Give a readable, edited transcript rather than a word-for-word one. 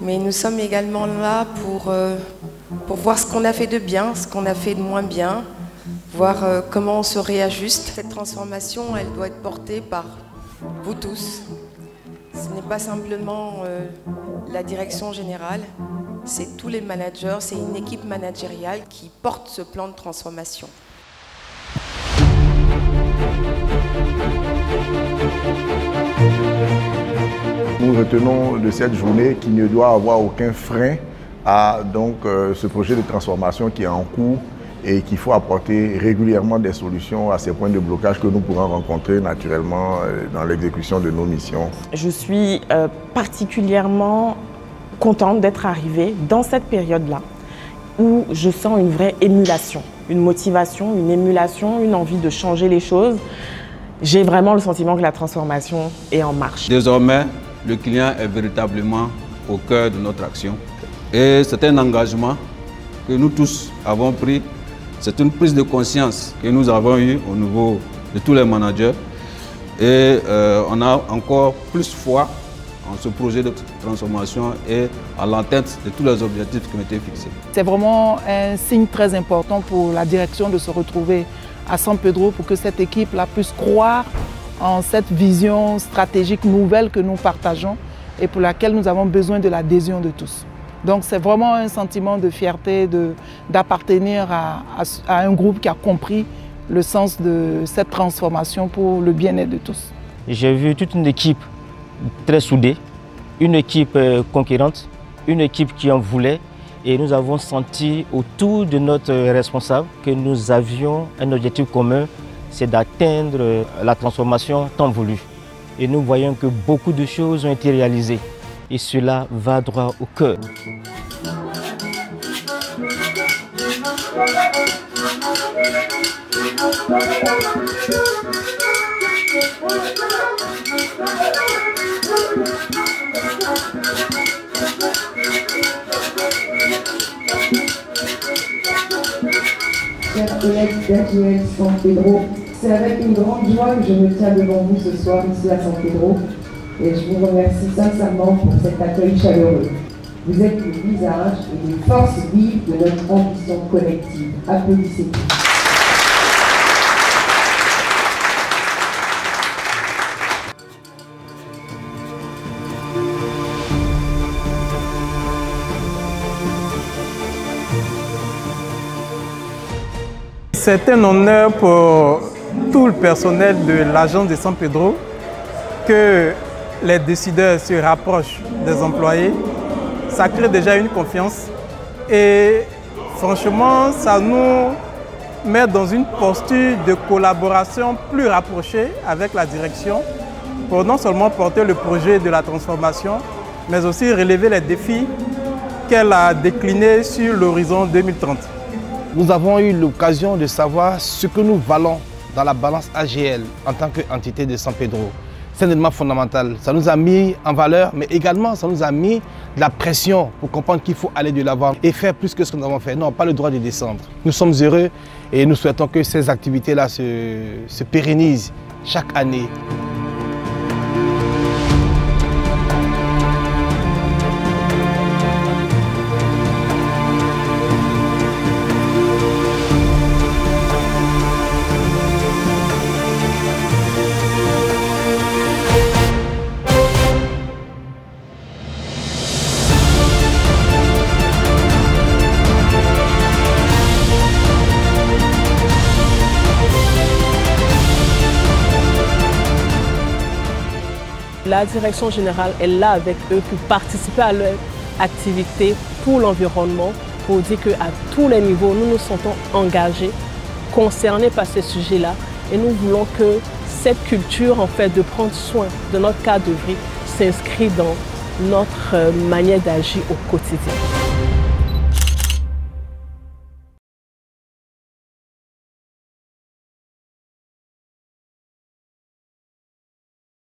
Mais nous sommes également là pour voir ce qu'on a fait de bien, ce qu'on a fait de moins bien, voir comment on se réajuste. Cette transformation, elle doit être portée par vous tous. Ce n'est pas simplement la direction générale, c'est tous les managers, c'est une équipe managériale qui porte ce plan de transformation. Nous retenons de cette journée qu'il ne doit avoir aucun frein à ce projet de transformation qui est en cours et qu'il faut apporter régulièrement des solutions à ces points de blocage que nous pourrons rencontrer naturellement dans l'exécution de nos missions. Je suis particulièrement contente d'être arrivée dans cette période-là où je sens une vraie émulation, une motivation, une émulation, une envie de changer les choses. J'ai vraiment le sentiment que la transformation est en marche. Désormais, le client est véritablement au cœur de notre action. Et c'est un engagement que nous tous avons pris. C'est une prise de conscience que nous avons eue au niveau de tous les managers. Et on a encore plus foi en ce projet de transformation et à l'atteinte de tous les objectifs qui ont été fixés. C'est vraiment un signe très important pour la direction de se retrouver à San Pedro pour que cette équipe-là puisse croire en cette vision stratégique nouvelle que nous partageons et pour laquelle nous avons besoin de l'adhésion de tous. Donc c'est vraiment un sentiment de fierté d'appartenir à un groupe qui a compris le sens de cette transformation pour le bien-être de tous. J'ai vu toute une équipe très soudée, une équipe conquérante, une équipe qui en voulait et nous avons senti autour de notre responsable que nous avions un objectif commun, c'est d'atteindre la transformation tant voulue. Et nous voyons que beaucoup de choses ont été réalisées et cela va droit au cœur. Chers collègues d'AGL San Pedro, c'est avec une grande joie que je me tiens devant vous ce soir ici à San Pedro et je vous remercie sincèrement pour cet accueil chaleureux. Vous êtes le visage et les forces vives de notre ambition collective. Applaudissez-vous. C'est un honneur pour tout le personnel de l'agence de San Pedro que les décideurs se rapprochent des employés. Ça crée déjà une confiance et franchement, ça nous met dans une posture de collaboration plus rapprochée avec la direction pour non seulement porter le projet de la transformation, mais aussi relever les défis qu'elle a déclinés sur l'horizon 2030. Nous avons eu l'occasion de savoir ce que nous valons dans la balance AGL en tant qu'entité de San Pedro. C'est un élément fondamental. Ça nous a mis en valeur, mais également ça nous a mis de la pression pour comprendre qu'il faut aller de l'avant et faire plus que ce que nous avons fait. Non, pas le droit de descendre. Nous sommes heureux et nous souhaitons que ces activités-là se pérennisent chaque année. La direction générale est là avec eux pour participer à leur activité pour l'environnement, pour dire qu'à tous les niveaux, nous nous sentons engagés, concernés par ces sujets-là et nous voulons que cette culture en fait, de prendre soin de notre cadre de vie s'inscrit dans notre manière d'agir au quotidien.